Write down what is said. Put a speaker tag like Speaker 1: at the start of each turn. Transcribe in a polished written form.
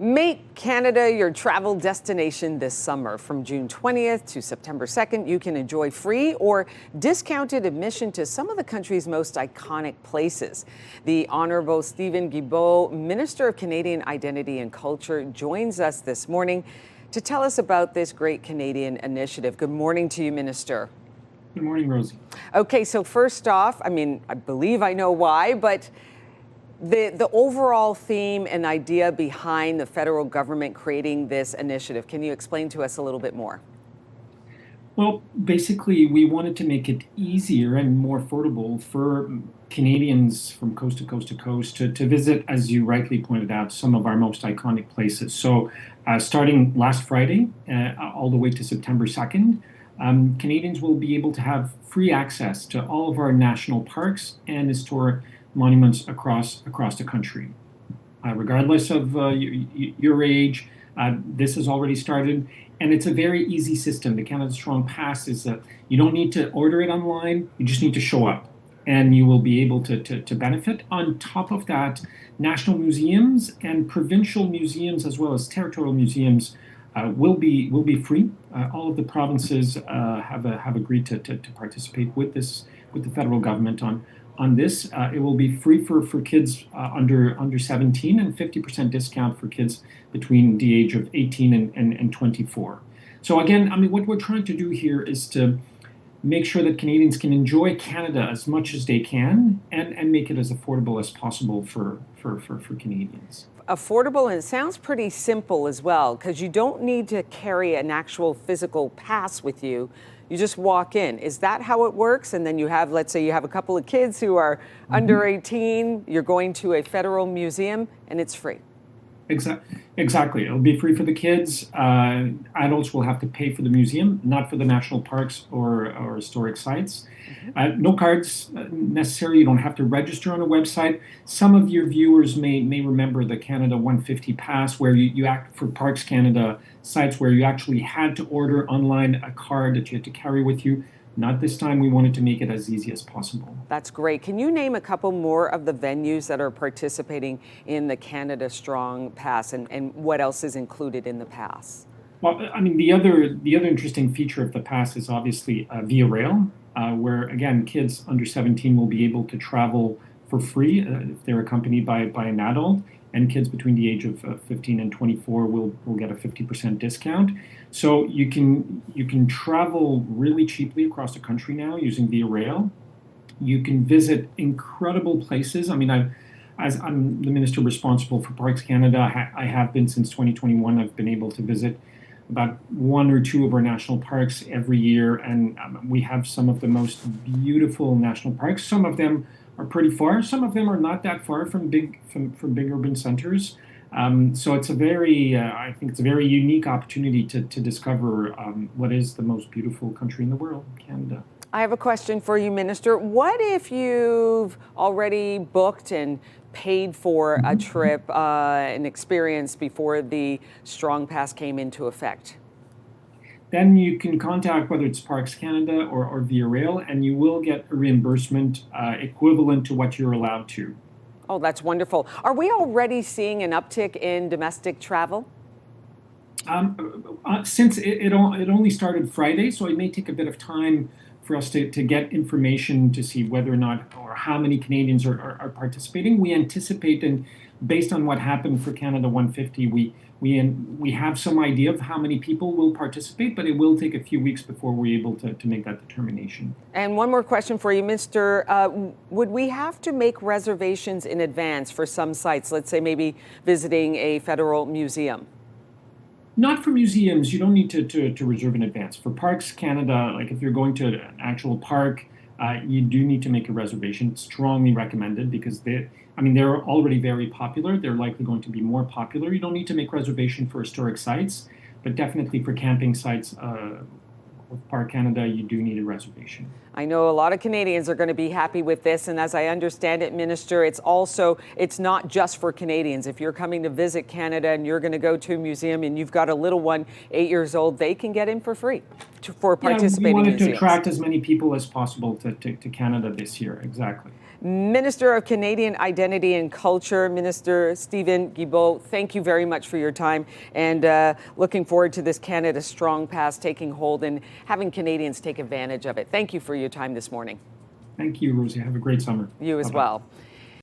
Speaker 1: Make Canada your travel destination this summer. From June 20th to September 2nd, you can enjoy free or discounted admission to some of the country's most iconic places. The Honourable Stephen Guilbeault, Minister of Canadian Identity and Culture, joins us this morning to tell us about this great Canadian initiative. Good morning to you, Minister.
Speaker 2: Good morning, Rosie.
Speaker 1: Okay, so first off, I believe I know why, but the overall theme and idea behind the federal government creating this initiative, can you explain to us a little bit more?
Speaker 2: Well, basically, we wanted to make it easier and more affordable for Canadians from coast to coast to coast to visit, as you rightly pointed out, some of our most iconic places. So starting last Friday, all the way to September 2nd, Canadians will be able to have free access to all of our national parks and historic monuments across the country. Regardless of your age, this has already started, and it's a very easy system. The Canada Strong Pass is that you don't need to order it online, you just need to show up, and you will be able to benefit. On top of that, national museums and provincial museums, as well as territorial museums, will be free. All of the provinces have agreed to participate with the federal government on this. It will be free for kids under 17 and 50% discount for kids between the age of 18 and 24. So again, what we're trying to do here is to make sure that Canadians can enjoy Canada as much as they can and make it as affordable as possible for Canadians.
Speaker 1: Affordable, and it sounds pretty simple as well, because you don't need to carry an actual physical pass with you. You just walk in. Is that how it works? And then you have, let's say you have a couple of kids who are under 18, you're going to a federal museum, and it's free.
Speaker 2: Exactly. It'll be free for the kids. Adults will have to pay for the museum, not for the national parks or historic sites. No cards necessary. You don't have to register on a website. Some of your viewers may remember the Canada 150 Pass, where you act for Parks Canada sites where you actually had to order online a card that you had to carry with you. Not this time. We wanted to make it as easy as possible.
Speaker 1: That's great. Can you name a couple more of the venues that are participating in the Canada Strong Pass, and what else is included in the pass?
Speaker 2: Well, the other interesting feature of the pass is obviously Via Rail, where again kids under 17 will be able to travel for free if they're accompanied by an adult, and kids between the age of 15 and 24 will get a 50% discount. So you can travel really cheaply across the country now using Via Rail. You can visit incredible places. As I'm the minister responsible for Parks Canada, I have been since 2021. I've been able to visit about one or two of our national parks every year, and we have some of the most beautiful national parks. Some of them are pretty far. Some of them are not that far from big urban centers. So it's I think it's a very unique opportunity to discover what is the most beautiful country in the world, Canada.
Speaker 1: I have a question for you, Minister. What if you've already booked and paid for a trip, an experience before the Strong Pass came into effect?
Speaker 2: Then you can contact whether it's Parks Canada or Via Rail, and you will get a reimbursement equivalent to what you're allowed to.
Speaker 1: Oh, that's wonderful. Are we already seeing an uptick in domestic travel?
Speaker 2: Since it only started Friday, so it may take a bit of time for us to get information to see whether or not or how many Canadians are participating. We anticipate, and based on what happened for Canada 150, we have some idea of how many people will participate, but it will take a few weeks before we're able to make that determination.
Speaker 1: And one more question for you, Mr. Would we have to make reservations in advance for some sites, let's say maybe visiting a federal museum?
Speaker 2: Not for museums. You don't need to reserve in advance. For Parks Canada, like if you're going to an actual park, you do need to make a reservation. It's strongly recommended because they're already very popular. They're likely going to be more popular. You don't need to make reservation for historic sites, but definitely for camping sites with Park Canada, you do need a reservation.
Speaker 1: I know a lot of Canadians are going to be happy with this, and as I understand it, Minister, it's not just for Canadians. If you're coming to visit Canada and you're going to go to a museum and you've got a little one, 8 years old, they can get in for free for participating museums.
Speaker 2: We wanted to attract as many people as possible to Canada this year, exactly.
Speaker 1: Minister of Canadian Identity and Culture, Minister Stephen Guilbeault, thank you very much for your time, and looking forward to this Canada Strong Pass taking hold and having Canadians take advantage of it. Thank you for your time this morning.
Speaker 2: Thank you, Rosie. Have a great summer.
Speaker 1: You as
Speaker 2: Bye-bye.
Speaker 1: well.